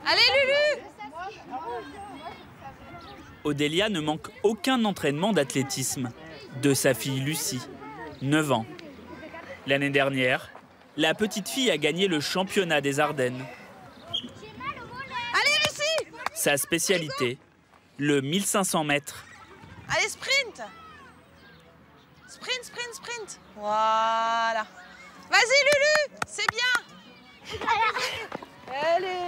Allez, Lulu! Odélia ne manque aucun entraînement d'athlétisme de sa fille Lucie, 9 ans. L'année dernière, la petite fille a gagné le championnat des Ardennes. Allez, Lucie! Sa spécialité, le 1500 mètres. Allez, sprint! Sprint, sprint, sprint. Voilà. Vas-y, Lulu, c'est bien. Allez.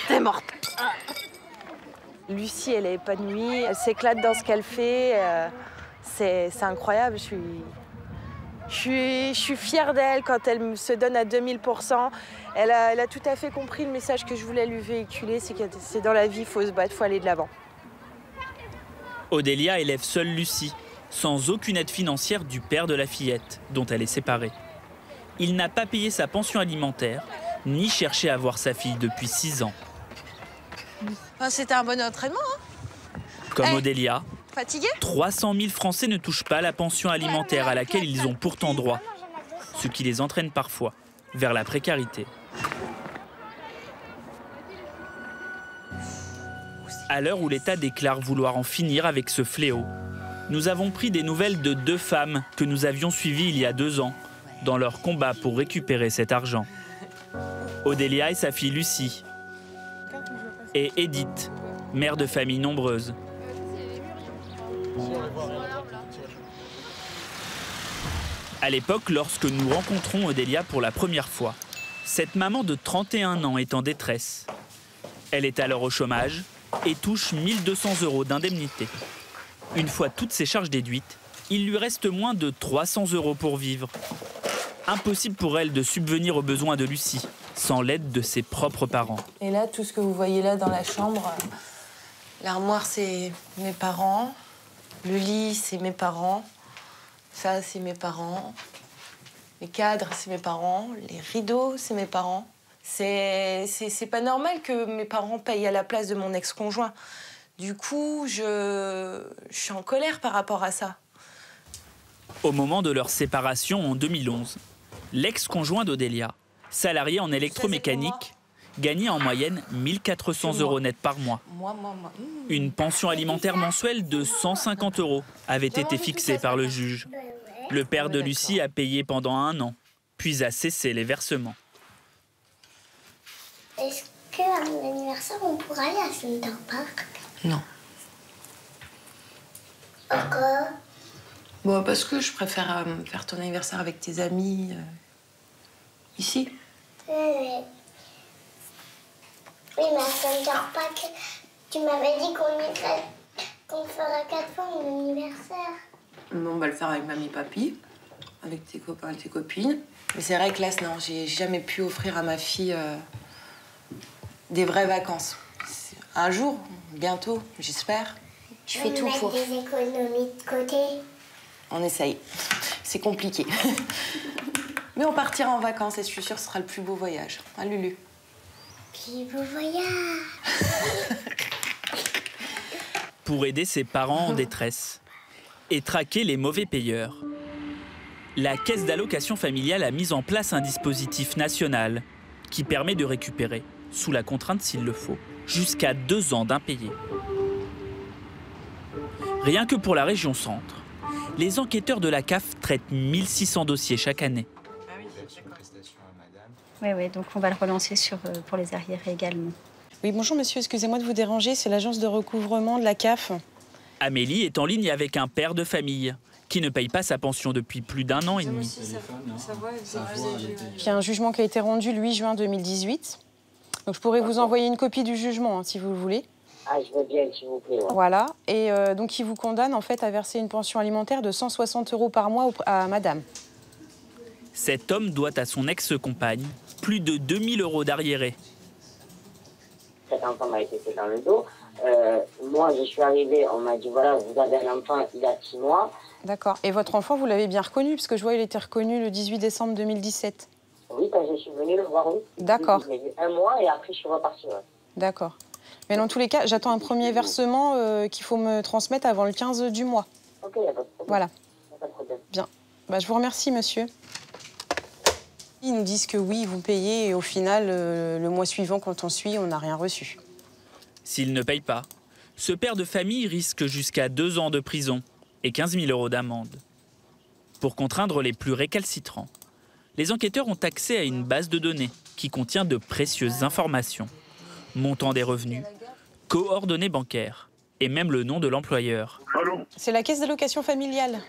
T'es morte. Lucie, elle est épanouie, elle s'éclate dans ce qu'elle fait. C'est incroyable. Je suis fière d'elle quand elle se donne à 2000%. Elle a tout à fait compris le message que je voulais lui véhiculer, c'est que dans la vie, il faut se battre, il faut aller de l'avant. Odélia élève seule Lucie, sans aucune aide financière du père de la fillette, dont elle est séparée. Il n'a pas payé sa pension alimentaire, ni cherché à voir sa fille depuis 6 ans. Enfin, c'était un bon entraînement, hein. Comme Odélia, Fatiguée? 300 000 Français ne touchent pas la pension alimentaire à laquelle ils ont pourtant droit, ce qui les entraîne parfois vers la précarité. À l'heure où l'État déclare vouloir en finir avec ce fléau, nous avons pris des nouvelles de 2 femmes que nous avions suivies il y a 2 ans dans leur combat pour récupérer cet argent. Odélia et sa fille Lucie. Et Edith, mère de famille nombreuse. À l'époque, lorsque nous rencontrons Odélia pour la première fois, cette maman de 31 ans est en détresse. Elle est alors au chômage et touche 1 200 € d'indemnité. Une fois toutes ses charges déduites, il lui reste moins de 300 € pour vivre. Impossible pour elle de subvenir aux besoins de Lucie, sans l'aide de ses propres parents. Et là, tout ce que vous voyez là dans la chambre, l'armoire, c'est mes parents. Le lit, c'est mes parents. Ça, c'est mes parents. Les cadres, c'est mes parents. Les rideaux, c'est mes parents. C'est pas normal que mes parents payent à la place de mon ex-conjoint. Du coup, je suis en colère par rapport à ça. Au moment de leur séparation en 2011, l'ex-conjoint d'Odélia, salarié en électromécanique, gagnait en moyenne 1 400 € net par mois. Une pension alimentaire mensuelle de 150 € avait été fixée par le juge. Le père de Lucie a payé pendant 1 an, puis a cessé les versements. Est-ce qu'à mon anniversaire, on pourra aller à Center Park? Non. Pourquoi? Bon, parce que je préfère faire ton anniversaire avec tes amis ici. Oui, mais à Center Park, tu m'avais dit qu'on fera 4 fois mon anniversaire. On va le faire avec mamie, papy, avec tes copains et tes copines. Mais c'est vrai que là, non, j'ai jamais pu offrir à ma fille des vraies vacances. Un jour, bientôt, j'espère. Je fais tout pour. Mettre des économies de côté. On essaye. C'est compliqué. Mais on partira en vacances et je suis sûre que ce sera le plus beau voyage. Hein, Lulu? Plus beau voyage. Pour aider ses parents en détresse et traquer les mauvais payeurs, la Caisse d'allocation familiale a mis en place un dispositif national qui permet de récupérer, sous la contrainte s'il le faut, jusqu'à 2 ans d'impayés. Rien que pour la région centre, les enquêteurs de la CAF traitent 1600 dossiers chaque année. Oui, donc on va le relancer pour les arriérés également. Oui, bonjour monsieur, excusez-moi de vous déranger, c'est l'agence de recouvrement de la CAF. Amélie est en ligne avec un père de famille qui ne paye pas sa pension depuis plus d'1 an et demi. Il y a un jugement qui a été rendu le 8 juin 2018. Donc je pourrais vous envoyer une copie du jugement, hein, si vous le voulez. Ah, je veux bien, s'il vous plaît. Ouais. Voilà. Et donc, il vous condamne, en fait, à verser une pension alimentaire de 160 € par mois à madame. Cet homme doit à son ex-compagne plus de 2000 € d'arriérés. Cet enfant m'a été fait dans le dos. Moi, je suis arrivée, on m'a dit, voilà, vous avez un enfant, il a 6 mois. D'accord. Et votre enfant, vous l'avez bien reconnu, parce que je vois, il a été reconnu le 18 décembre 2017. Oui, quand je suis venue le voir, oui. D'accord. J'ai vu 1 mois et après, je suis repartie. Ouais. D'accord. Mais dans tous les cas, j'attends un premier versement qu'il faut me transmettre avant le 15 du mois. Ok, il n'y a pas de problème. Voilà. Y a pas de problème. Bien. Bah, je vous remercie, monsieur. Ils nous disent que oui, ils vont payer et au final, le mois suivant, quand on suit, on n'a rien reçu. S'il ne paye pas, ce père de famille risque jusqu'à 2 ans de prison et 15 000 € d'amende. Pour contraindre les plus récalcitrants, les enquêteurs ont accès à une base de données qui contient de précieuses informations. Montant des revenus, coordonnées bancaires et même le nom de l'employeur. C'est la caisse d'allocation familiale.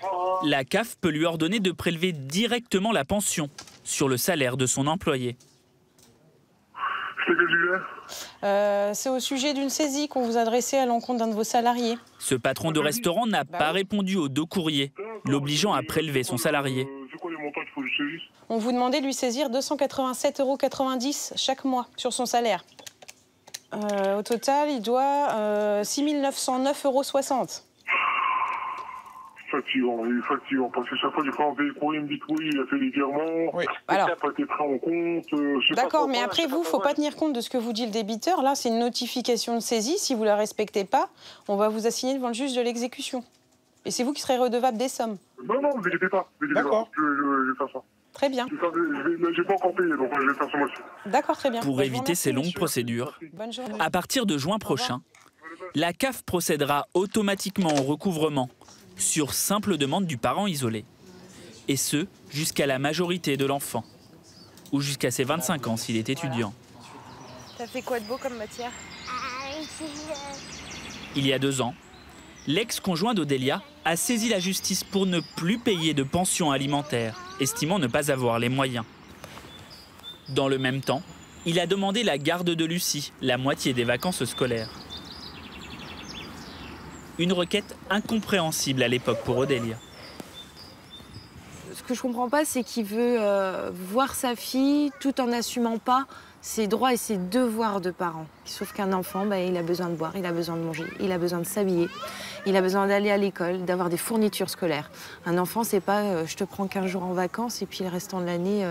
La CAF peut lui ordonner de prélever directement la pension sur le salaire de son employé. C'est au sujet d'une saisie qu'on vous adressait à l'encontre d'un de vos salariés. Ce patron de restaurant n'a pas répondu aux 2 courriers, l'obligeant à prélever son salarié. C'est quoi les montants qu'il faut que je saisisse? On vous demandait de lui saisir 287,90 € chaque mois sur son salaire. Au total, il doit 6 909,60 €. Fatigant, parce que chaque fois, j'ai fait enlever le courrier, il me dit que oui, il a fait les virements, Oui. ça n'a pas été pris en compte. D'accord, mais après vous, il ne faut pas tenir compte de ce que vous dit le débiteur. Là, c'est une notification de saisie. Si vous ne la respectez pas, on va vous assigner devant le juge de l'exécution. Et c'est vous qui serez redevable des sommes. Non, ne vous inquiétez pas. D'accord. Je vais faire ça. Très bien. J'ai pas encore payé, donc je vais faire ce mois-ci. D'accord, très bien. Pour éviter ces longues procédures, Bonne journée. à partir de juin prochain, la CAF procédera automatiquement au recouvrement sur simple demande du parent isolé. Et ce, jusqu'à la majorité de l'enfant. Ou jusqu'à ses 25 ans s'il est étudiant. T'as fait quoi de beau comme matière? Il y a 2 ans, l'ex-conjoint d'Odélia a saisi la justice pour ne plus payer de pension alimentaire, estimant ne pas avoir les moyens. Dans le même temps, il a demandé la garde de Lucie, la moitié des vacances scolaires. Une requête incompréhensible à l'époque pour Odélia. Ce que je comprends pas, c'est qu'il veut voir sa fille tout en n'assumant pas ses droits et ses devoirs de parent. Sauf qu'un enfant, il a besoin de boire, il a besoin de manger, il a besoin de s'habiller, il a besoin d'aller à l'école, d'avoir des fournitures scolaires. Un enfant, c'est pas je te prends 15 jours en vacances et puis le restant de l'année,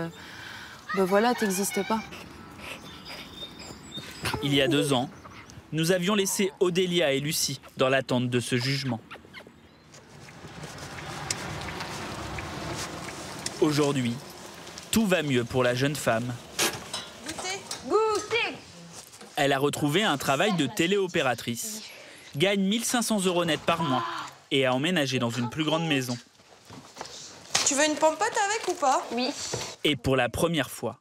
voilà, t'existes pas. Il y a 2 ans, nous avions laissé Odélia et Lucie dans l'attente de ce jugement. Aujourd'hui, tout va mieux pour la jeune femme. Goûter. Elle a retrouvé un travail de téléopératrice, gagne 1 500 € net par mois et a emménagé dans une plus grande maison. Tu veux une pompote avec ou pas? Oui. Et pour la première fois,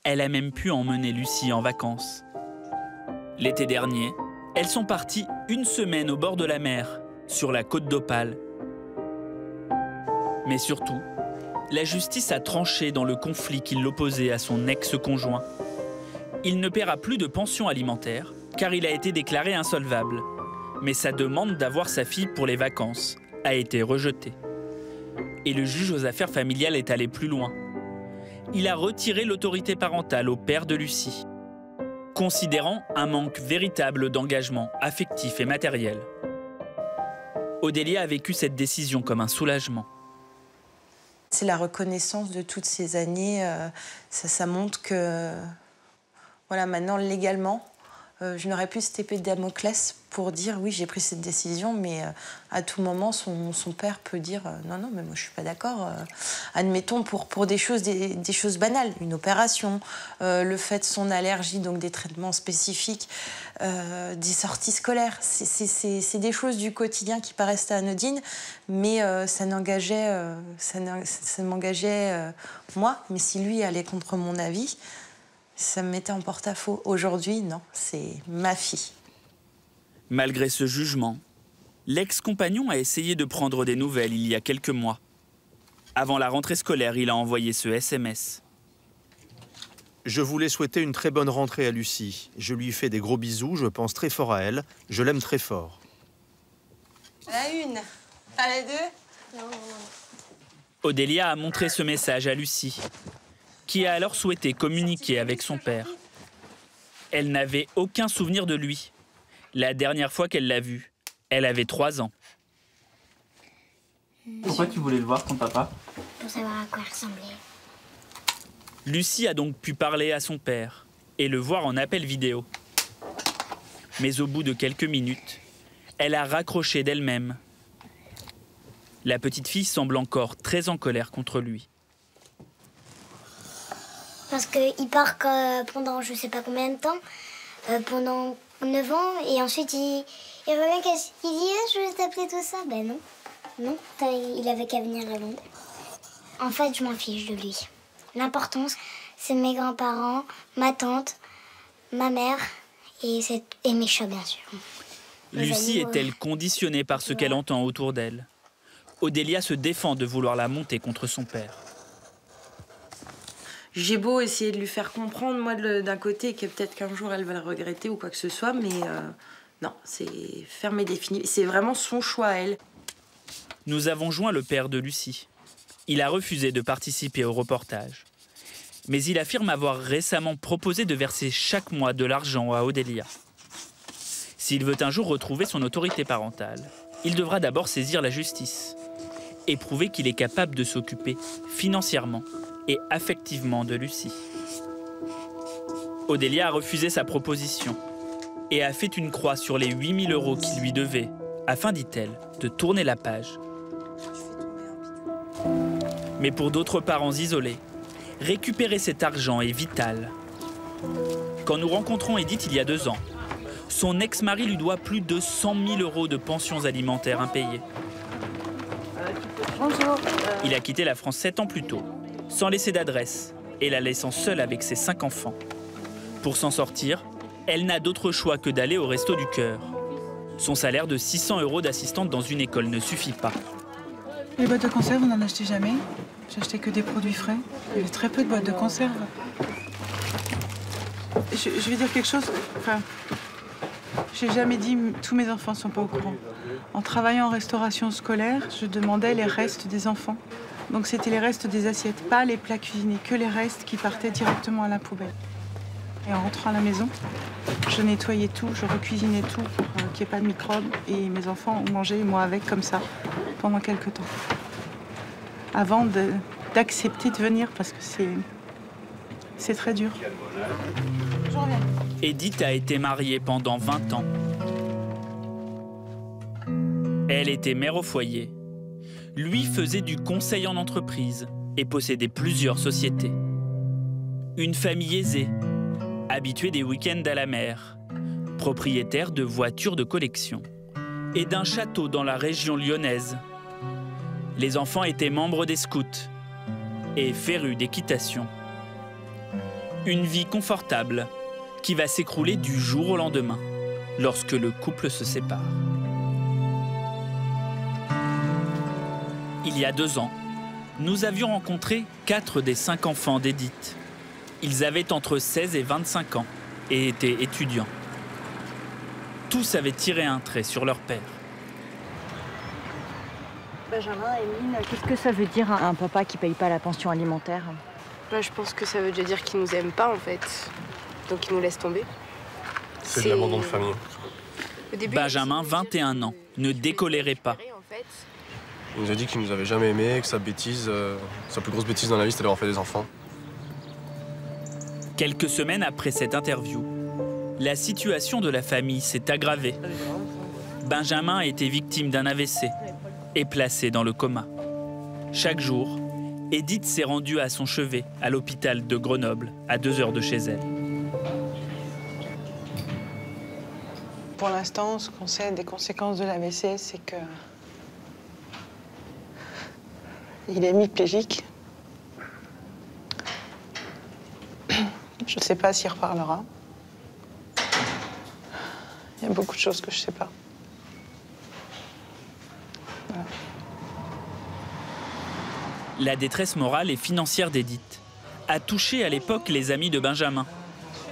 elle a même pu emmener Lucie en vacances. L'été dernier, elles sont parties 1 semaine au bord de la mer, sur la côte d'Opale. Mais surtout, la justice a tranché dans le conflit qui l'opposait à son ex-conjoint. Il ne paiera plus de pension alimentaire, car il a été déclaré insolvable. Mais sa demande d'avoir sa fille pour les vacances a été rejetée. Et le juge aux affaires familiales est allé plus loin. Il a retiré l'autorité parentale au père de Lucie, considérant un manque véritable d'engagement affectif et matériel. Odélia a vécu cette décision comme un soulagement. C'est la reconnaissance de toutes ces années. Ça montre que, voilà, maintenant, légalement, je n'aurais plus cette épée de Damoclès pour dire oui, j'ai pris cette décision, mais à tout moment, son père peut dire non, mais moi je suis pas d'accord. Admettons pour des choses banales, une opération, le fait de son allergie, donc des traitements spécifiques, des sorties scolaires. C'est des choses du quotidien qui paraissent anodines, mais ça m'engageait moi. Mais si lui allait contre mon avis, ça me mettait en porte-à-faux. Aujourd'hui, non, c'est ma fille. Malgré ce jugement, l'ex-compagnon a essayé de prendre des nouvelles il y a quelques mois. Avant la rentrée scolaire, il a envoyé ce SMS. Je voulais souhaiter une très bonne rentrée à Lucie. Je lui fais des gros bisous, je pense très fort à elle. Je l'aime très fort. À la 1, à la 2. Non. Odélia a montré ce message à Lucie, qui a alors souhaité communiquer avec son père. Elle n'avait aucun souvenir de lui. La dernière fois qu'elle l'a vu, elle avait 3 ans. Pourquoi tu voulais le voir, ton papa? Pour savoir à quoi il ressemblait. Lucie a donc pu parler à son père et le voir en appel vidéo. Mais au bout de quelques minutes, elle a raccroché d'elle-même. La petite fille semble encore très en colère contre lui. Parce qu'il part pendant je sais pas combien de temps, pendant 9 ans, et ensuite il revient, il dit ah, je vais t'appeler tout ça. Ben non, non, il avait qu'à venir à Londres. En fait, je m'en fiche de lui. L'important, c'est mes grands-parents, ma tante, ma mère et mes chats, bien sûr. Lucie est-elle conditionnée par ce qu'elle entend autour d'elle? Odélia se défend de vouloir la monter contre son père. J'ai beau essayer de lui faire comprendre, moi, d'un côté, que peut-être qu'un jour elle va le regretter ou quoi que ce soit, mais non, c'est fermé défini. C'est vraiment son choix à elle. Nous avons joint le père de Lucie. Il a refusé de participer au reportage. Mais il affirme avoir récemment proposé de verser chaque mois de l'argent à Odélia. S'il veut un jour retrouver son autorité parentale, il devra d'abord saisir la justice et prouver qu'il est capable de s'occuper financièrement et affectivement de Lucie. Odélia a refusé sa proposition et a fait une croix sur les 8 000 € qu'il lui devait, afin, dit-elle, de tourner la page. Mais pour d'autres parents isolés, récupérer cet argent est vital. Quand nous rencontrons Edith il y a 2 ans, son ex-mari lui doit plus de 100 000 € de pensions alimentaires impayées. Bonjour. Il a quitté la France 7 ans plus tôt, sans laisser d'adresse et la laissant seule avec ses 5 enfants. Pour s'en sortir, elle n'a d'autre choix que d'aller au Resto du Cœur. Son salaire de 600 € d'assistante dans une école ne suffit pas. Les boîtes de conserve, on n'en achetait jamais. J'achetais que des produits frais. Il y avait très peu de boîtes de conserve. Je vais dire quelque chose. Enfin, j'ai jamais dit tous mes enfants ne sont pas au courant. En travaillant en restauration scolaire, je demandais les restes des enfants. Donc c'était les restes des assiettes, pas les plats cuisinés, que les restes qui partaient directement à la poubelle. Et en rentrant à la maison, je nettoyais tout, je recuisinais tout pour qu'il n'y ait pas de microbes. Et mes enfants ont mangé, moi avec, comme ça, pendant quelques temps. Avant d'accepter de venir, parce que c'est très dur. Je reviens. Edith a été mariée pendant 20 ans. Elle était mère au foyer. Lui faisait du conseil en entreprise et possédait plusieurs sociétés. Une famille aisée, habituée des week-ends à la mer, propriétaire de voitures de collection et d'un château dans la région lyonnaise. Les enfants étaient membres des scouts et férus d'équitation. Une vie confortable qui va s'écrouler du jour au lendemain lorsque le couple se sépare. Il y a 2 ans, nous avions rencontré 4 des 5 enfants d'Edith. Ils avaient entre 16 et 25 ans et étaient étudiants. Tous avaient tiré un trait sur leur père. Benjamin, Émile, qu'est-ce que ça veut dire un papa qui paye pas la pension alimentaire? Je pense que ça veut déjà dire qu'il nous aime pas en fait, donc il nous laisse tomber. C'est de l'abandon de famille. Benjamin, 21 ans, ne décolérait pas. Il nous a dit qu'il nous avait jamais aimés, que sa plus grosse bêtise dans la vie, c'était d'avoir fait des enfants. Quelques semaines après cette interview, la situation de la famille s'est aggravée. Benjamin a été victime d'un AVC et placé dans le coma. Chaque jour, Edith s'est rendue à son chevet, à l'hôpital de Grenoble, à 2 heures de chez elle. Pour l'instant, ce qu'on sait des conséquences de l'AVC, c'est que il est hémiplégique. Je ne sais pas s'il reparlera. Il y a beaucoup de choses que je ne sais pas. Voilà. La détresse morale et financière d'Edith a touché à l'époque les amis de Benjamin,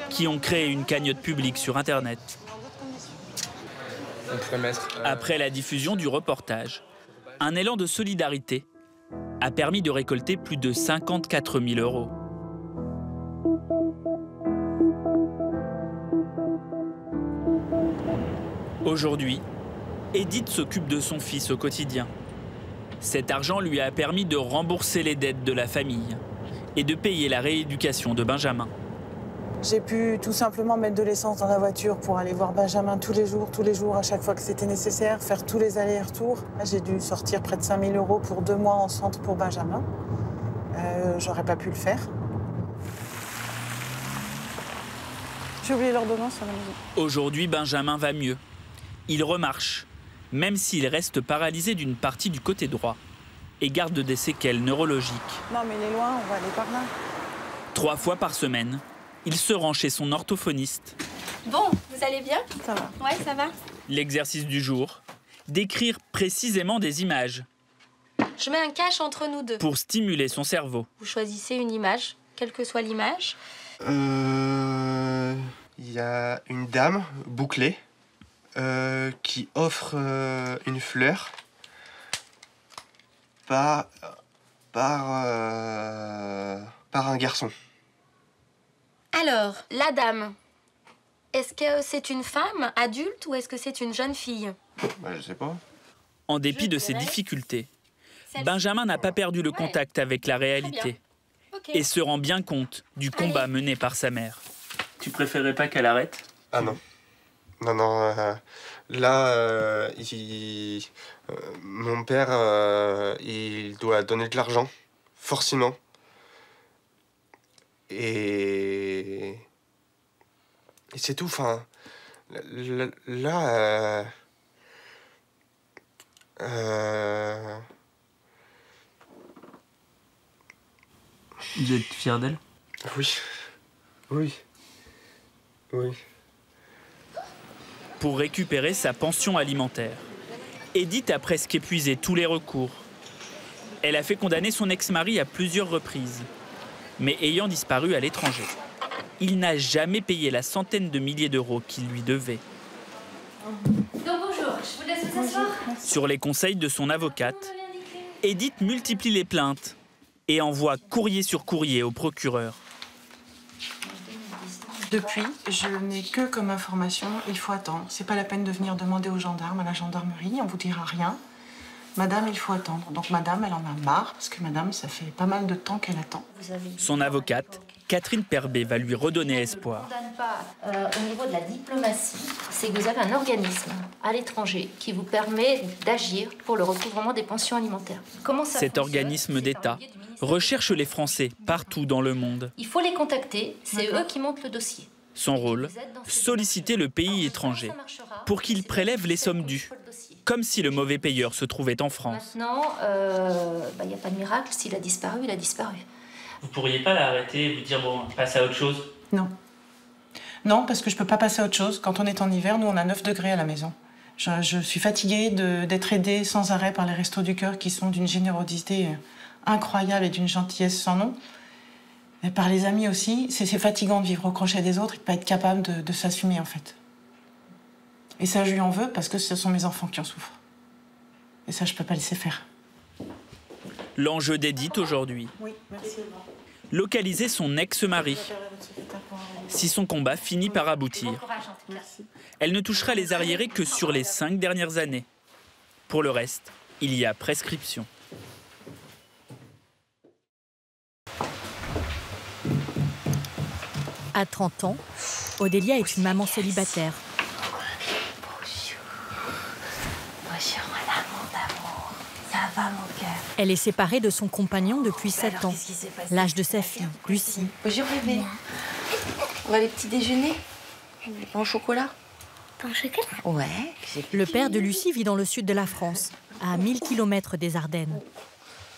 qui ont créé une cagnotte publique sur Internet. Après la diffusion du reportage, un élan de solidarité a permis de récolter plus de 54 000 €. Aujourd'hui, Edith s'occupe de son fils au quotidien. Cet argent lui a permis de rembourser les dettes de la famille et de payer la rééducation de Benjamin. J'ai pu tout simplement mettre de l'essence dans la voiture pour aller voir Benjamin tous les jours, à chaque fois que c'était nécessaire, faire tous les allers-retours. J'ai dû sortir près de 5 000 € pour 2 mois en centre pour Benjamin. J'aurais pas pu le faire. J'ai oublié l'ordonnance à la maison. Aujourd'hui, Benjamin va mieux. Il remarche, même s'il reste paralysé d'une partie du côté droit et garde des séquelles neurologiques. Non, mais il est loin, on va aller par là. 3 fois par semaine, il se rend chez son orthophoniste. Bon, vous allez bien? Ça va. Ouais, ça va. L'exercice du jour, décrire précisément des images Je mets un cache entre nous deux. pour stimuler son cerveau. Vous choisissez une image, quelle que soit l'image. Il y a une dame bouclée qui offre une fleur par un garçon. Alors, la dame, est-ce que c'est une femme adulte ou est-ce que c'est une jeune fille? Bah, je sais pas. En dépit de ses difficultés, Benjamin n'a pas perdu le contact avec la réalité et se rend bien compte du combat mené par sa mère. Tu préférais pas qu'elle arrête? Ah non. Non, là, mon père, il doit donner de l'argent, forcément. Et c'est tout, enfin, là, Vous êtes fier d'elle? Oui. Pour récupérer sa pension alimentaire, Edith a presque épuisé tous les recours. Elle a fait condamner son ex-mari à plusieurs reprises, mais ayant disparu à l'étranger, il n'a jamais payé la centaine de milliers d'euros qu'il lui devait. Donc bonjour, je vous laisse vous asseoir. Sur les conseils de son avocate, Edith multiplie les plaintes et envoie courrier sur courrier au procureur. Depuis, je n'ai que comme information, il faut attendre. C'est pas la peine de venir demander aux gendarmes, à la gendarmerie, on vous dira rien. Madame, il faut attendre. Donc madame, elle en a marre, parce que madame, ça fait pas mal de temps qu'elle attend. Son avocate, Catherine Perbet, va lui redonner espoir. Au niveau de la diplomatie, c'est que vous avez un organisme à l'étranger qui vous permet d'agir pour le recouvrement des pensions alimentaires. Comment ça Cet organisme d'État recherche les Français partout dans le monde. Il faut les contacter, c'est eux qui montent le dossier. Son rôle, solliciter le pays étranger pour qu'il prélève les sommes dues, comme si le mauvais payeur se trouvait en France. Maintenant, il n'y a pas de miracle, s'il a disparu, il a disparu. Vous pourriez pas l'arrêter et vous dire bon, passe à autre chose? Non. Non, parce que je peux pas passer à autre chose. Quand on est en hiver, nous, on a 9 degrés à la maison. Je suis fatiguée d'être aidée sans arrêt par les Restos du Cœur qui sont d'une générosité incroyable et d'une gentillesse sans nom. Et par les amis aussi. C'est fatigant de vivre au crochet des autres et de pas être capable de s'assumer, en fait. Et ça, je lui en veux parce que ce sont mes enfants qui en souffrent. Et ça, je peux pas laisser faire. L'enjeu d'Edith aujourd'hui, Oui, merci. localiser son ex-mari. Si son combat finit par aboutir, elle ne touchera les arriérés que sur les 5 dernières années. Pour le reste, il y a prescription. À 30 ans, Odélia est une maman célibataire. Bonjour, mon amour d'amour. Ça va, mon cœur? Elle est séparée de son compagnon depuis 7 ans, l'âge de sa fille, Lucie. Bonjour, bébé. On va aller petit déjeuner? Pain au chocolat? Pain au chocolat? Ouais. Le père de Lucie vit dans le sud de la France, à 1000 km des Ardennes.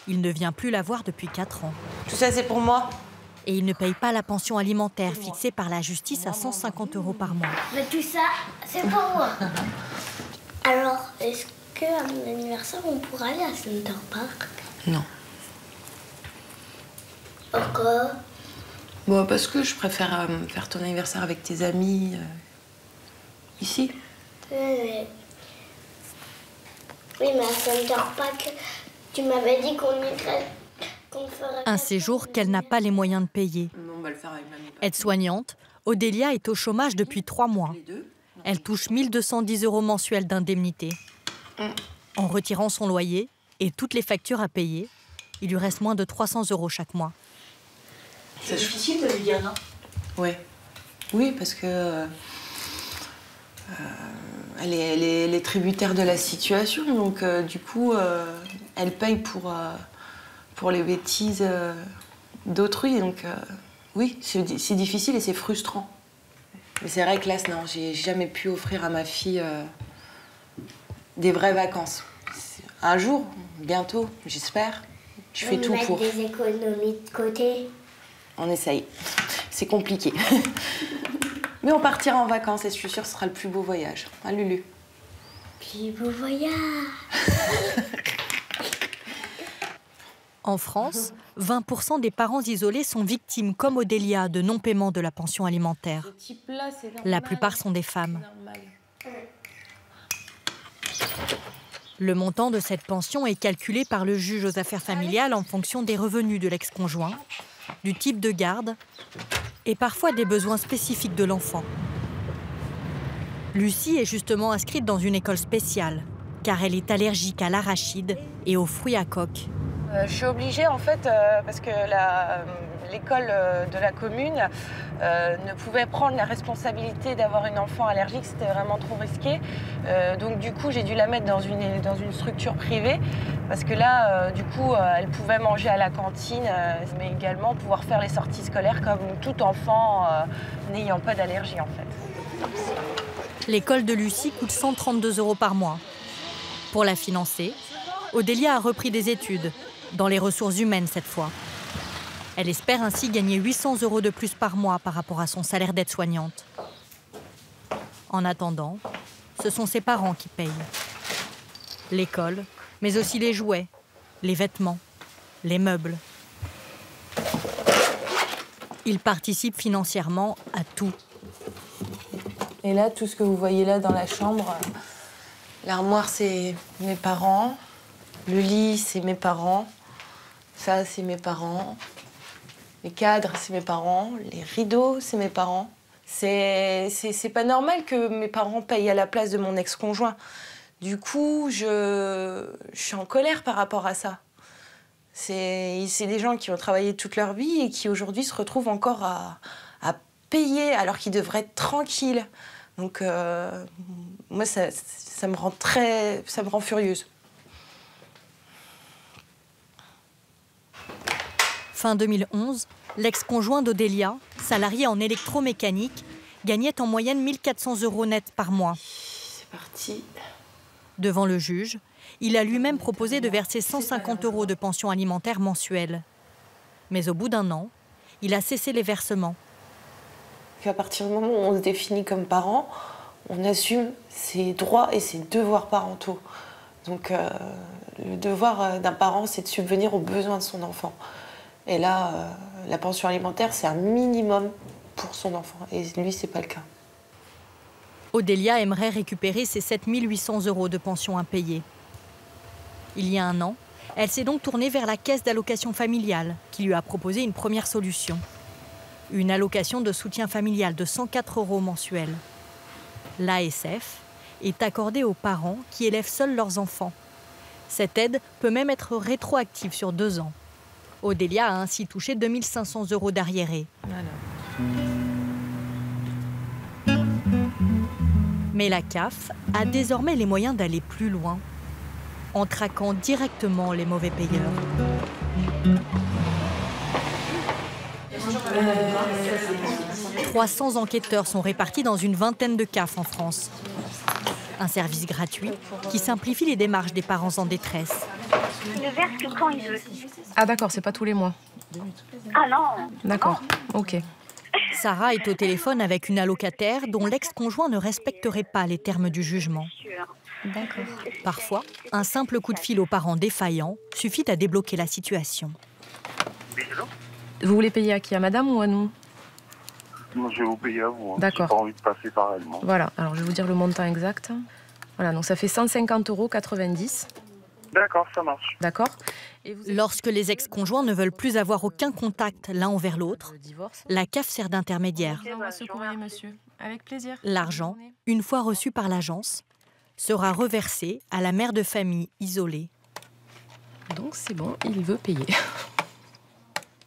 Il ne vient plus la voir depuis 4 ans. Tout ça, c'est pour moi. Et il ne paye pas la pension alimentaire fixée par la justice à 150 € par mois. Mais tout ça, c'est pour moi. Alors, est-ce qu'à mon anniversaire, on pourra aller à Center Park? Non. Pourquoi? Bon, parce que je préfère faire ton anniversaire avec tes amis ici. Oui, mais à Center Park, tu m'avais dit qu'on irait. Un séjour qu'elle n'a pas les moyens de payer. On va le faire avec mamie. Aide-soignante, Odélia est au chômage depuis 3 mois. Elle touche 1210 € mensuels d'indemnité. En retirant son loyer et toutes les factures à payer, il lui reste moins de 300 € chaque mois. C'est difficile de lui dire non. Ouais. Oui, parce que elle est tributaire de la situation, donc du coup, elle paye pour les bêtises d'autrui. Donc oui, c'est difficile et c'est frustrant. Mais c'est vrai que là, non, j'ai jamais pu offrir à ma fille des vraies vacances. Un jour, bientôt, j'espère. Je fais tout pour. Mettre des économies de côté. On essaye. C'est compliqué. Mais on partira en vacances et je suis sûre que ce sera le plus beau voyage. Hein, Lulu? Plus beau voyage. En France, 20% des parents isolés sont victimes, comme Odélia, de non-paiement de la pension alimentaire. La plupart sont des femmes. Le montant de cette pension est calculé par le juge aux affaires familiales en fonction des revenus de l'ex-conjoint, du type de garde et parfois des besoins spécifiques de l'enfant. Lucie est justement inscrite dans une école spéciale, car elle est allergique à l'arachide et aux fruits à coque. Je suis obligée en fait, parce que l'école de la commune ne pouvait prendre la responsabilité d'avoir une enfant allergique, c'était vraiment trop risqué. Donc du coup, j'ai dû la mettre dans une structure privée, parce que là, du coup, elle pouvait manger à la cantine, mais également pouvoir faire les sorties scolaires comme tout enfant n'ayant pas d'allergie en fait. L'école de Lucie coûte 132 € par mois. Pour la financer, Odélia a repris des études, dans les ressources humaines cette fois. Elle espère ainsi gagner 800 € de plus par mois par rapport à son salaire d'aide-soignante. En attendant, ce sont ses parents qui payent. L'école, mais aussi les jouets, les vêtements, les meubles. Ils participent financièrement à tout. Et là, tout ce que vous voyez là dans la chambre, l'armoire, c'est mes parents. Le lit, c'est mes parents. Ça, c'est mes parents. Les cadres, c'est mes parents. Les rideaux, c'est mes parents. C'est pas normal que mes parents payent à la place de mon ex-conjoint. Du coup, je suis en colère par rapport à ça. C'est des gens qui ont travaillé toute leur vie et qui aujourd'hui se retrouvent encore à payer alors qu'ils devraient être tranquilles. Donc, moi, ça me rend furieuse. Fin 2011, l'ex-conjoint d'Odélia, salarié en électromécanique, gagnait en moyenne 1 400 € net par mois. C'est parti. Devant le juge, il a lui-même proposé de verser 150 € de pension alimentaire mensuelle. Mais au bout d'1 an, il a cessé les versements. À partir du moment où on se définit comme parent, on assume ses droits et ses devoirs parentaux. Donc le devoir d'un parent, c'est de subvenir aux besoins de son enfant. Et là, la pension alimentaire, c'est un minimum pour son enfant. Et lui, c'est pas le cas. Odélia aimerait récupérer ses 7 800 € de pension impayée. Il y a 1 an, elle s'est donc tournée vers la caisse d'allocation familiale, qui lui a proposé une première solution. Une allocation de soutien familial de 104 € mensuels. L'ASF est accordée aux parents qui élèvent seuls leurs enfants. Cette aide peut même être rétroactive sur 2 ans. Odélia a ainsi touché 2 500 € d'arriérés. Mais la CAF a désormais les moyens d'aller plus loin, en traquant directement les mauvais payeurs. 300 enquêteurs sont répartis dans une vingtaine de CAF en France. Un service gratuit qui simplifie les démarches des parents en détresse. Il ne verse que quand il veut. Ah d'accord, c'est pas tous les mois. Ah non. D'accord, ok. Sarah est au téléphone avec une allocataire dont l'ex-conjoint ne respecterait pas les termes du jugement. D'accord. Parfois, un simple coup de fil aux parents défaillants suffit à débloquer la situation. Vous voulez payer à qui? À madame ou à nous? Non, je vais vous payer à vous. D'accord. J'ai pas envie de passer par elle. Non. Voilà, alors je vais vous dire le montant exact. Voilà, donc ça fait 150,90 €. D'accord, ça marche. D'accord. Lorsque les ex-conjoints ne veulent plus avoir aucun contact l'un envers l'autre, la CAF sert d'intermédiaire. On va se courrier, monsieur. Avec plaisir. L'argent, une fois reçu par l'agence, sera reversé à la mère de famille isolée. Donc c'est bon, il veut payer.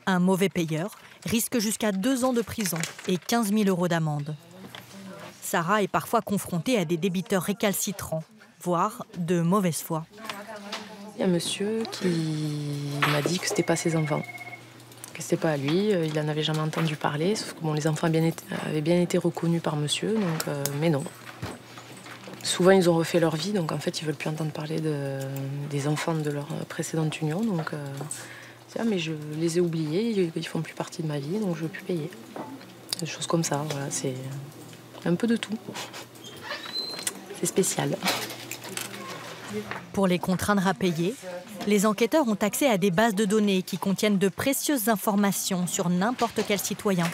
Un mauvais payeur risque jusqu'à 2 ans de prison et 15 000 € d'amende. Sarah est parfois confrontée à des débiteurs récalcitrants, voire de mauvaise foi. Il y a un monsieur qui m'a dit que c'était pas ses enfants. que c'était pas à lui, il n'en avait jamais entendu parler, sauf que bon, les enfants avaient bien été reconnus par monsieur, donc, mais non. Souvent, ils ont refait leur vie, donc en fait, ils veulent plus entendre parler des enfants de leur précédente union, donc mais je les ai oubliés, ils font plus partie de ma vie, donc je veux plus payer. Des choses comme ça, voilà, c'est un peu de tout. C'est spécial. Pour les contraindre à payer, les enquêteurs ont accès à des bases de données qui contiennent de précieuses informations sur n'importe quel citoyen,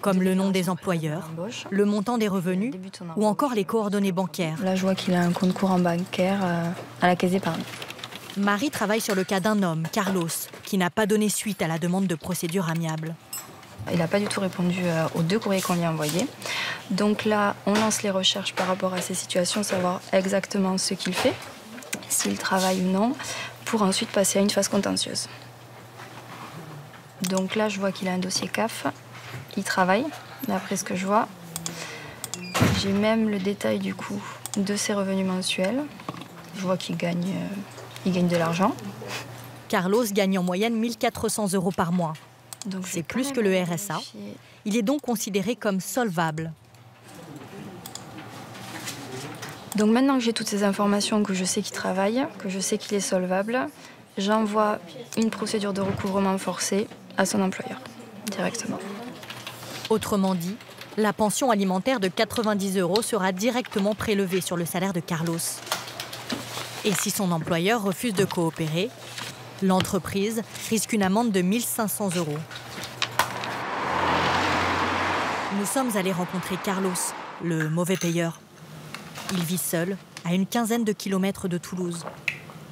comme le nom des employeurs, le montant des revenus ou encore les coordonnées bancaires. Là, je vois qu'il a un compte courant bancaire à la Caisse d'épargne. Marie travaille sur le cas d'un homme, Carlos, qui n'a pas donné suite à la demande de procédure amiable. Il n'a pas du tout répondu aux 2 courriers qu'on lui a envoyés. Donc là, on lance les recherches par rapport à ces situations, savoir exactement ce qu'il fait, s'il travaille ou non, pour ensuite passer à une phase contentieuse. Donc là, je vois qu'il a un dossier CAF. Il travaille, d'après ce que je vois. J'ai même le détail du coup de ses revenus mensuels. Je vois qu'il gagne de l'argent. Carlos gagne en moyenne 1 400 € par mois. C'est plus que le RSA. Il est donc considéré comme solvable. Donc maintenant que j'ai toutes ces informations, que je sais qu'il travaille, que je sais qu'il est solvable, j'envoie une procédure de recouvrement forcé à son employeur, directement. Autrement dit, la pension alimentaire de 90 € sera directement prélevée sur le salaire de Carlos. Et si son employeur refuse de coopérer, l'entreprise risque une amende de 1 500 €. Nous sommes allés rencontrer Carlos, le mauvais payeur. Il vit seul, à une quinzaine de kilomètres de Toulouse.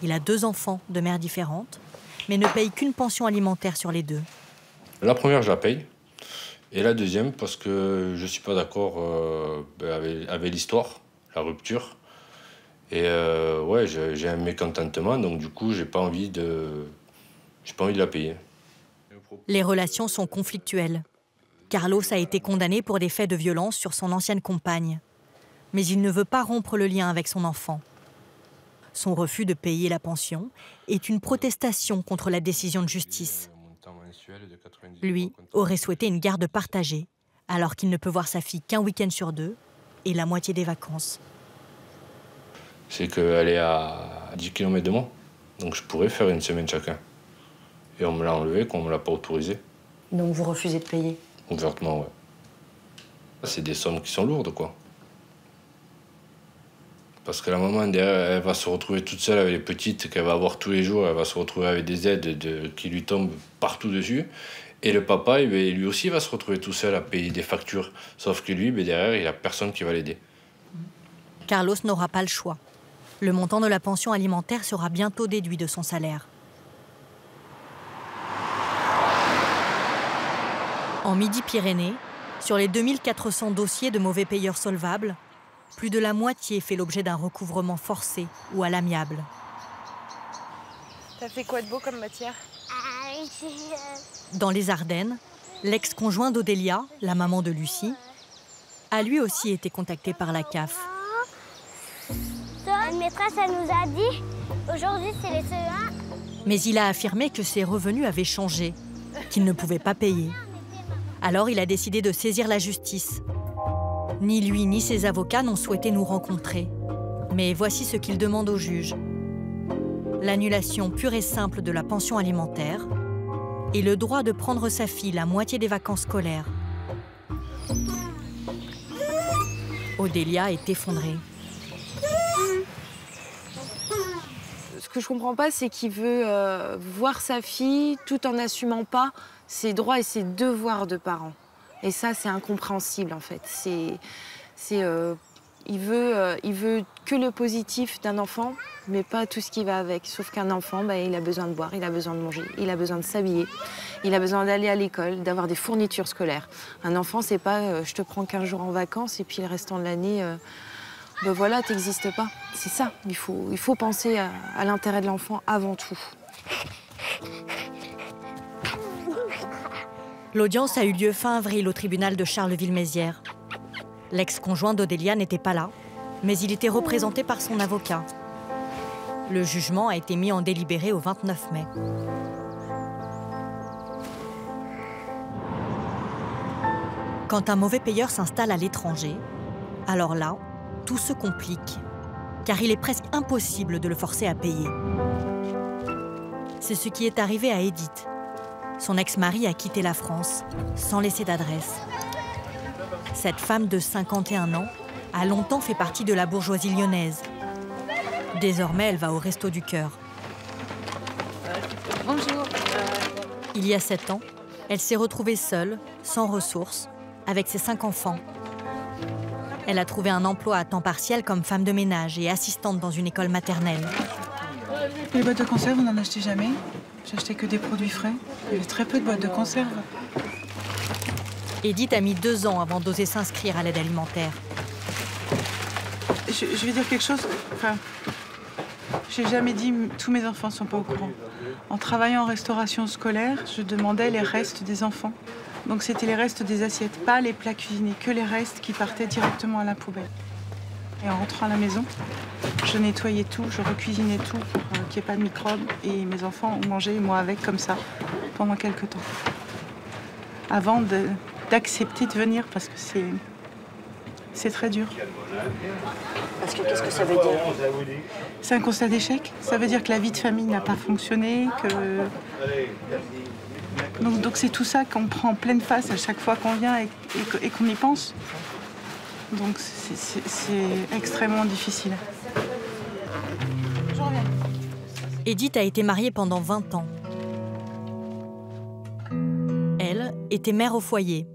Il a 2 enfants de mères différentes, mais ne paye qu'une pension alimentaire sur les 2. La première, je la paye. Et la deuxième, parce que je ne suis pas d'accord avec l'histoire, la rupture. Et ouais, j'ai un mécontentement, donc du coup, j'ai pas envie de la payer. Les relations sont conflictuelles. Carlos a été condamné pour des faits de violence sur son ancienne compagne. Mais il ne veut pas rompre le lien avec son enfant. Son refus de payer la pension est une protestation contre la décision de justice. Lui aurait souhaité une garde partagée, alors qu'il ne peut voir sa fille qu'un week-end sur 2 et la moitié des vacances. C'est qu'elle est à 10 km de moi, donc je pourrais faire une semaine chacun. Et on me l'a enlevé, qu'on ne me l'a pas autorisé. Donc vous refusez de payer? Ouvertement, ouais. C'est des sommes qui sont lourdes, quoi. Parce que la maman, derrière, elle va se retrouver toute seule avec les petites qu'elle va avoir tous les jours. Elle va se retrouver avec des aides qui lui tombent partout dessus. Et le papa, lui aussi, va se retrouver tout seul à payer des factures. Sauf que lui, derrière, il n'y a personne qui va l'aider. Carlos n'aura pas le choix. Le montant de la pension alimentaire sera bientôt déduit de son salaire. En Midi-Pyrénées, sur les 2400 dossiers de mauvais payeurs solvables, plus de la moitié fait l'objet d'un recouvrement forcé ou à l'amiable. T'as fait quoi de beau comme matière? Dans les Ardennes, l'ex-conjoint d'Odélia, la maman de Lucie, a lui aussi été contacté par la CAF. Une maîtresse, elle nous a dit, aujourd'hui c'est les CE1. Mais il a affirmé que ses revenus avaient changé, qu'il ne pouvait pas payer. Alors il a décidé de saisir la justice. Ni lui ni ses avocats n'ont souhaité nous rencontrer. Mais voici ce qu'il demande au juge. L'annulation pure et simple de la pension alimentaire et le droit de prendre sa fille la moitié des vacances scolaires. Odélia est effondrée. Ce que je comprends pas, c'est qu'il veut voir sa fille tout en n'assumant pas ses droits et ses devoirs de parent. Et ça, c'est incompréhensible, en fait. Il veut que le positif d'un enfant, mais pas tout ce qui va avec. Sauf qu'un enfant, il a besoin de boire, il a besoin de manger, il a besoin de s'habiller, il a besoin d'aller à l'école, d'avoir des fournitures scolaires. Un enfant, c'est pas je te prends 15 jours en vacances et puis le restant de l'année, voilà, t'existes pas. C'est ça, il faut penser à l'intérêt de l'enfant avant tout. L'audience a eu lieu fin avril au tribunal de Charleville-Mézières. L'ex-conjoint d'Odélia n'était pas là, mais il était représenté par son avocat. Le jugement a été mis en délibéré au 29 mai. Quand un mauvais payeur s'installe à l'étranger, alors là, tout se complique, car il est presque impossible de le forcer à payer. C'est ce qui est arrivé à Edith. Son ex-mari a quitté la France, sans laisser d'adresse. Cette femme de 51 ans a longtemps fait partie de la bourgeoisie lyonnaise. Désormais, elle va au Resto du Cœur. Bonjour. Il y a 7 ans, elle s'est retrouvée seule, sans ressources, avec ses 5 enfants. Elle a trouvé un emploi à temps partiel comme femme de ménage et assistante dans une école maternelle. Les boîtes de conserve, on n'en achetait jamais. J'achetais que des produits frais. Il y avait très peu de boîtes de conserve. Edith a mis 2 ans avant d'oser s'inscrire à l'aide alimentaire. Je vais dire quelque chose. Enfin, j'ai jamais dit tous mes enfants ne sont pas au courant. En travaillant en restauration scolaire, je demandais les restes des enfants. Donc c'était les restes des assiettes, pas les plats cuisinés, que les restes qui partaient directement à la poubelle. Et en rentrant à la maison, je nettoyais tout, je recuisinais tout pour qu'il n'y ait pas de microbes. Et mes enfants ont mangé, moi avec, comme ça, pendant quelques temps. Avant d'accepter de venir, parce que c'est très dur. Parce que qu'est-ce que ça veut dire? C'est un constat d'échec. Ça veut dire que la vie de famille n'a pas fonctionné, que... Donc c'est tout ça qu'on prend en pleine face à chaque fois qu'on vient et qu'on y pense. Donc c'est extrêmement difficile. Je reviens. Edith a été mariée pendant 20 ans. Elle était mère au foyer.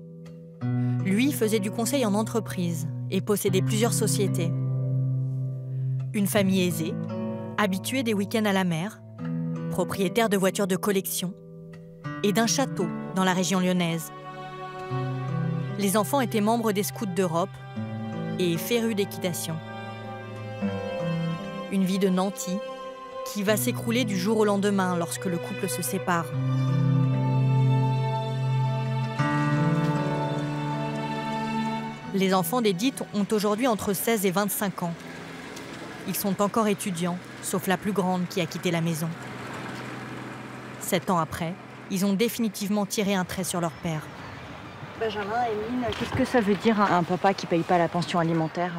Lui faisait du conseil en entreprise et possédait plusieurs sociétés. Une famille aisée, habituée des week-ends à la mer, propriétaire de voitures de collection et d'un château dans la région lyonnaise. Les enfants étaient membres des Scouts d'Europe et férus d'équitation. Une vie de nanti qui va s'écrouler du jour au lendemain lorsque le couple se sépare. Les enfants d'Edith ont aujourd'hui entre 16 et 25 ans. Ils sont encore étudiants, sauf la plus grande qui a quitté la maison. 7 ans après, ils ont définitivement tiré un trait sur leur père. Benjamin, Emeline, qu'est-ce que ça veut dire un papa qui paye pas la pension alimentaire?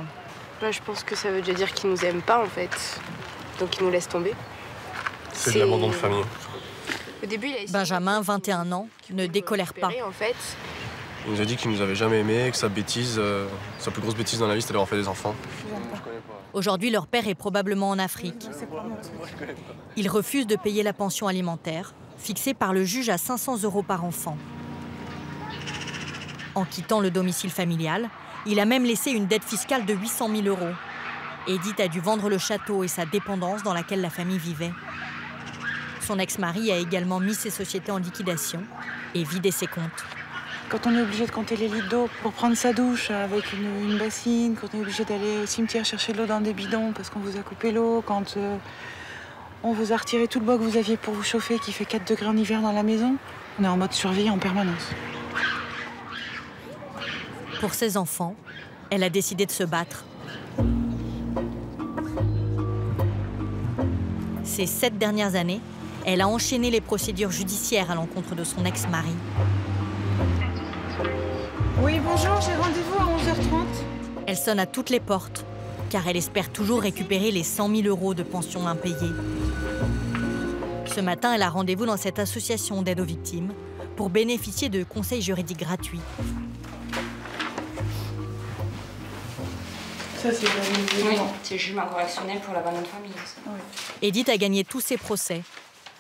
Je pense que ça veut déjà dire qu'il nous aime pas en fait. Donc il nous laisse tomber. C'est de l'abandon de famille. Au début, Benjamin, 21 ans, ne décolère pas. En fait. Il nous a dit qu'il nous avait jamais aimés, que sa bêtise, sa plus grosse bêtise dans la vie, c'était d'avoir fait des enfants. Aujourd'hui, leur père est probablement en Afrique. Il refuse de payer la pension alimentaire, fixée par le juge à 500 € par enfant. En quittant le domicile familial, il a même laissé une dette fiscale de 800 000 €. Edith a dû vendre le château et sa dépendance dans laquelle la famille vivait. Son ex-mari a également mis ses sociétés en liquidation et vidé ses comptes. Quand on est obligé de compter les litres d'eau pour prendre sa douche avec une bassine, quand on est obligé d'aller au cimetière chercher de l'eau dans des bidons parce qu'on vous a coupé l'eau, quand on vous a retiré tout le bois que vous aviez pour vous chauffer qui fait 4 degrés en hiver dans la maison, on est en mode survie en permanence. Pour ses enfants, elle a décidé de se battre. Ces 7 dernières années, elle a enchaîné les procédures judiciaires à l'encontre de son ex-mari. Oui, bonjour, j'ai rendez-vous à 11h30. Elle sonne à toutes les portes, car elle espère toujours récupérer les 100 000 € de pension impayée. Ce matin, elle a rendez-vous dans cette association d'aide aux victimes pour bénéficier de conseils juridiques gratuits. Ça, c'est oui, c'est jugement correctionnel pour l'abandon de famille. Oui. Edith a gagné tous ses procès.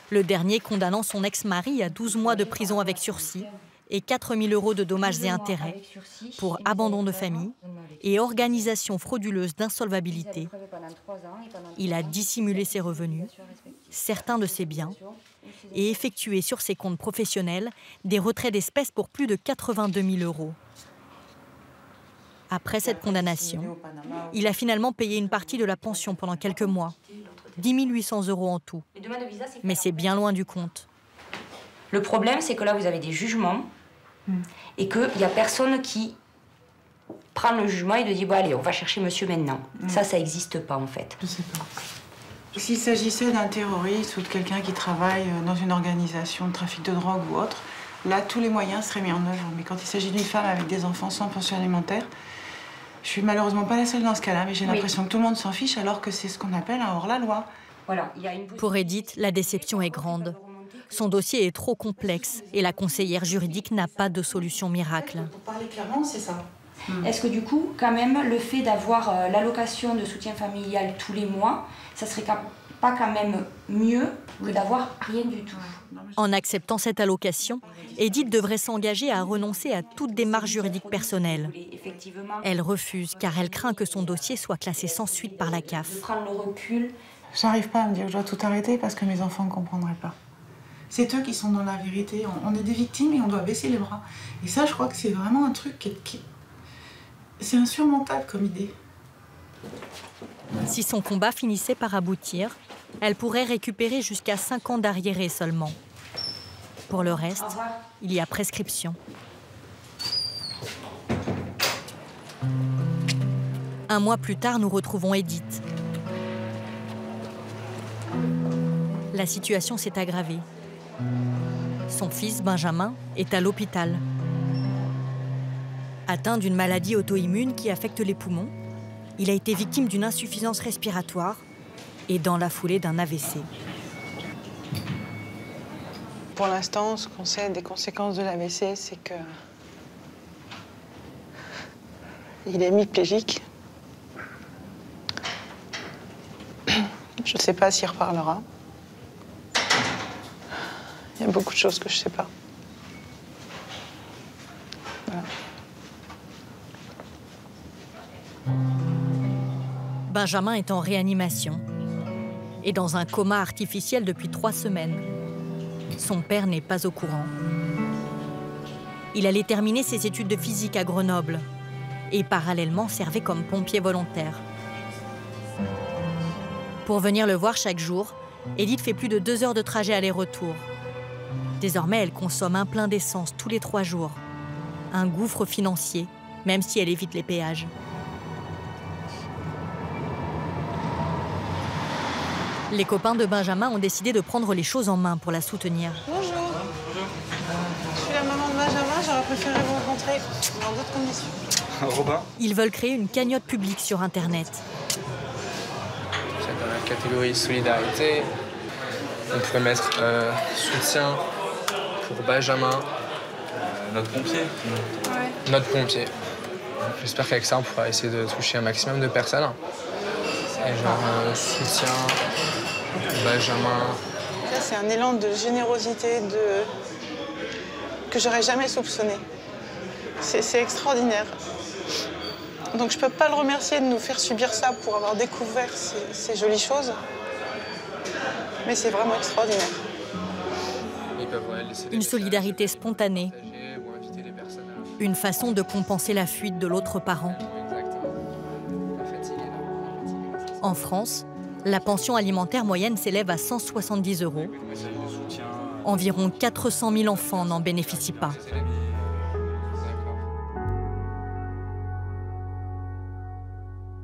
Le dernier condamnant son ex-mari à 12 mois de prison avec sursis et 4 000 € de dommages et intérêts pour abandon de famille et organisation frauduleuse d'insolvabilité. Il a dissimulé ses revenus, certains de ses biens, et effectué sur ses comptes professionnels des retraits d'espèces pour plus de 82 000 €. Après cette condamnation, il a finalement payé une partie de la pension pendant quelques mois, 10 800 € en tout. Mais c'est bien loin du compte. Le problème, c'est que là, vous avez des jugements et qu'il n'y a personne qui prend le jugement et de dit bon, allez, on va chercher monsieur maintenant. Ça n'existe pas, en fait. Je sais pas. S'il s'agissait d'un terroriste ou de quelqu'un qui travaille dans une organisation de trafic de drogue ou autre, là, tous les moyens seraient mis en œuvre. Mais quand il s'agit d'une femme avec des enfants sans pension alimentaire, je suis malheureusement pas la seule dans ce cas-là, mais j'ai l'impression que tout le monde s'en fiche alors que c'est ce qu'on appelle un hors-la-loi. Voilà, Pour Edith, la déception est grande. Son dossier est trop complexe et la conseillère juridique n'a pas de solution miracle. Pour parler clairement, c'est ça. Est-ce que du coup, quand même, le fait d'avoir l'allocation de soutien familial tous les mois, ça serait pas quand même mieux que d'avoir rien du tout? En acceptant cette allocation, Edith devrait s'engager à renoncer à toute démarche juridique personnelle. Elle refuse car elle craint que son dossier soit classé sans suite par la CAF. Prendre le recul. J'arrive pas à me dire que je dois tout arrêter parce que mes enfants ne comprendraient pas. C'est eux qui sont dans la vérité. On est des victimes et on doit baisser les bras. Et ça, je crois que c'est vraiment un truc qui... C'est insurmontable comme idée. Si son combat finissait par aboutir, elle pourrait récupérer jusqu'à 5 ans d'arriérés seulement. Pour le reste, il y a prescription. Un mois plus tard, nous retrouvons Edith. La situation s'est aggravée. Son fils, Benjamin, est à l'hôpital. Atteint d'une maladie auto-immune qui affecte les poumons, il a été victime d'une insuffisance respiratoire et dans la foulée d'un AVC. Pour l'instant, ce qu'on sait des conséquences de l'AVC, c'est que... il est hémiplégique. Je ne sais pas s'il reparlera. Il y a beaucoup de choses que je ne sais pas. Voilà. Benjamin est en réanimation et dans un coma artificiel depuis 3 semaines. Son père n'est pas au courant. Il allait terminer ses études de physique à Grenoble et parallèlement servait comme pompier volontaire. Pour venir le voir chaque jour, Edith fait plus de 2 heures de trajet aller-retour. Désormais, elle consomme un plein d'essence tous les 3 jours. Un gouffre financier, même si elle évite les péages. Les copains de Benjamin ont décidé de prendre les choses en main pour la soutenir. Bonjour. Je suis la maman de Benjamin, j'aurais préféré vous rencontrer dans d'autres conditions. Robin. Ils veulent créer une cagnotte publique sur Internet. Dans la catégorie solidarité, on pourrait mettre soutien pour Benjamin. Notre pompier. Ouais. Notre pompier. J'espère qu'avec ça, on pourra essayer de toucher un maximum de personnes. Et genre soutien, Benjamin. Ça, c'est un élan de générosité que j'aurais jamais soupçonné. C'est extraordinaire. Donc je peux pas le remercier de nous faire subir ça pour avoir découvert ces jolies choses. Mais c'est vraiment extraordinaire. Une solidarité spontanée. Une façon de compenser la fuite de l'autre parent. En France, la pension alimentaire moyenne s'élève à 170 €. Environ 400 000 enfants n'en bénéficient pas.